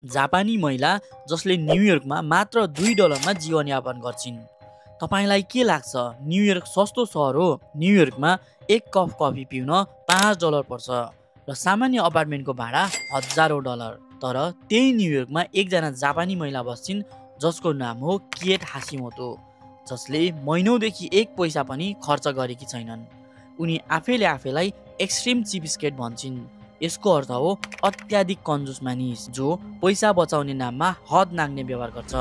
जापानी महिला जसले न्युयोर्कमा मात्र $2 जीवनयापन गर्छिन्। तपाईलाई के लाग्छ न्युयोर्क सस्तो सहर हो? न्युयोर्कमा एक कप कफी पिउन $5 पर्छ र सामान्य अपार्टमेन्टको भाडा $1000। तर त्यही न्युयोर्कमा एकजना जापानी महिला बस्छिन् जसको नाम हो केट हासिमोतो, जसले महिनौदेखि एक पैसा पनि खर्च गरेकी छैनन्। उनी आफैलाई एक्सट्रिम चिपस्केट भन्छिन्। यसको अर्थ हो अत्याधिक कन्जुस मानिस जो पैसा बचाउने नाममा हद नाग्ने व्यवहार गर्छ।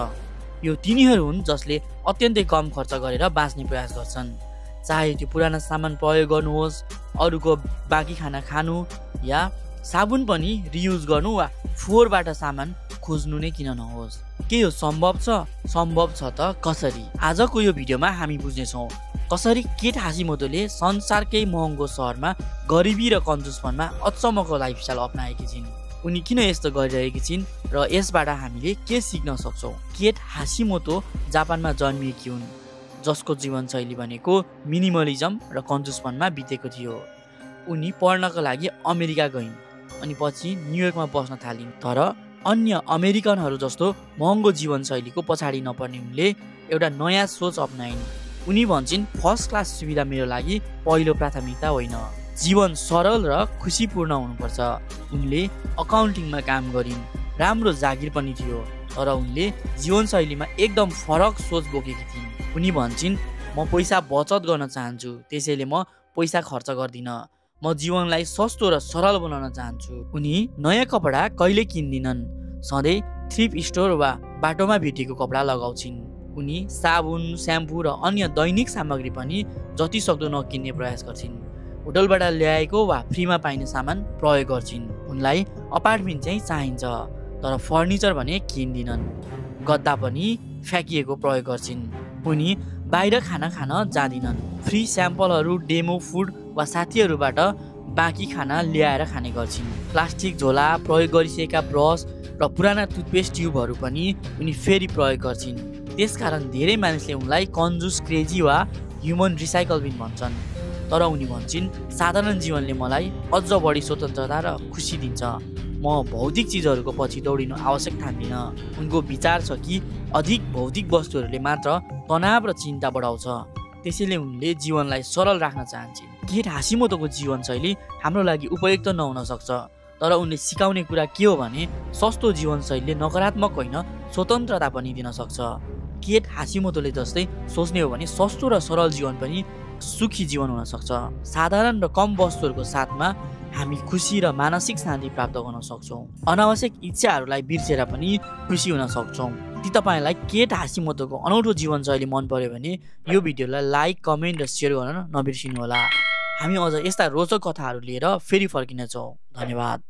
यो तिनीहरू हुन् जसले अत्यन्तै कम खर्च गरेर बाँच्ने प्रयास गर्छन्, चाहे त्यो पुराना सामान प्रयोग गर्नुहोस्, अरूको बाँकी खाना खानु या साबुन पनि रियुज गर्नु वा फोहोरबाट सामान खोज्नु नै किन नहोस्। के यो सम्भव छ? सम्भव छ त कसरी? आजको यो भिडियोमा हामी बुझ्नेछौँ कसरी केट हासिमोतोले संसारकै महँगो सहरमा गरिबी र कन्जुसपनमा अचम्मको लाइफस्टाइल अपनाएकी छिन्। उनी किन यस्तो गरिरहेकी छिन् र यसबाट हामीले के सिक्न सक्छौँ? केट हासिमोतो जापानमा जन्मिएकी हुन् जसको जीवनशैली भनेको मिनिमलिजम र कन्जुसपनमा बितेको थियो। उनी पढ्नका लागि अमेरिका गइन् अनि पछि न्युयोर्कमा बस्न थालिन्। तर अन्य अमेरिकनहरू जस्तो महँगो जीवनशैलीको पछाडि नपर्ने उनले एउटा नयाँ सोच अपनाइन्। उनी भन्छन् फर्स्ट क्लास सुविधा मेरो लागि पहिलो प्राथमिकता होइन, जीवन सरल र खुसीपूर्ण हुनुपर्छ। उनले अकाउन्टिङमा काम गरिन्, राम्रो जागिर पनि थियो, तर उनले जीवनशैलीमा एकदम फरक सोच बोकेकी थिइन्। उनी भन्छन् म पैसा बचत गर्न चाहन्छु, त्यसैले म पैसा खर्च गर्दिनँ, म जीवनलाई सस्तो र सरल बनाउन चाहन्छु। उनी नयाँ कपडा कहिले किन्दिनन्, सधैँ थ्रिफ्ट स्टोर वा बाटोमा भेटिएको कपडा लगाउँछिन्। उनी साबुन, स्याम्पू र अन्य दैनिक सामग्री पनि जति सक्दो नकिन्ने प्रयास गर्छिन्। होटलबाट ल्याएको वा फ्रीमा पाइने सामान प्रयोग गर्छिन्। उनलाई अपार्टमेन्ट चाहिँ चाहिन्छ, तर फर्निचर भने किन्दिनन्। गद्दा पनि फ्याँकिएको प्रयोग गर्छिन्। उनी बाहिर खाना खान जाँदिनन्। फ्री स्याम्पलहरू, डेमो फुड वा साथीहरूबाट बाँकी खाना ल्याएर खाने गर्छिन्। प्लास्टिक झोला, प्रयोग गरिसकेका ब्रस र पुराना टुथपेस्ट ट्युबहरू पनि उनी फेरि प्रयोग गर्छिन्। त्यसकारण धेरै मानिसले उनलाई कन्जुस, क्रेजी वा ह्युमन रिसाइकल बिन भन्छन्। तर उनी भन्छन् साधारण जीवनले मलाई अझ बढी स्वतन्त्रता र खुसी दिन्छ, म भौतिक चिजहरूको पछि दौडिनु आवश्यक ठान्दिनँ। उनको विचार छ कि अधिक भौतिक वस्तुहरूले मात्र तनाव र चिन्ता बढाउँछ, त्यसैले उनले जीवनलाई सरल राख्न चाहन्छन्। केट हासिमोतोको जीवनशैली हाम्रो लागि उपयुक्त नहुन सक्छ, तर उनले सिकाउने कुरा के हो भने सस्तो जीवनशैलीले नकारात्मक होइन स्वतन्त्रता पनि दिन सक्छ। केट हासिमोतोले जस्तै सोच्ने हो भने सस्तो र सरल जीवन पनि सुखी जीवन हुन सक्छ। साधारण र कम वस्तुहरूको साथमा हामी खुसी र मानसिक शान्ति प्राप्त गर्न सक्छौँ। अनावश्यक इच्छाहरूलाई बिर्सेर पनि खुसी हुन सक्छौँ। यदि तपाईँलाई केट हासिमोतोको अनौठो जीवनशैली मन पर्यो भने यो भिडियोलाई लाइक, कमेन्ट र सेयर गर्न नबिर्सिनु होला। हामी अझ यस्ता रोचक कथाहरू लिएर फेरि फर्किनेछौँ। धन्यवाद।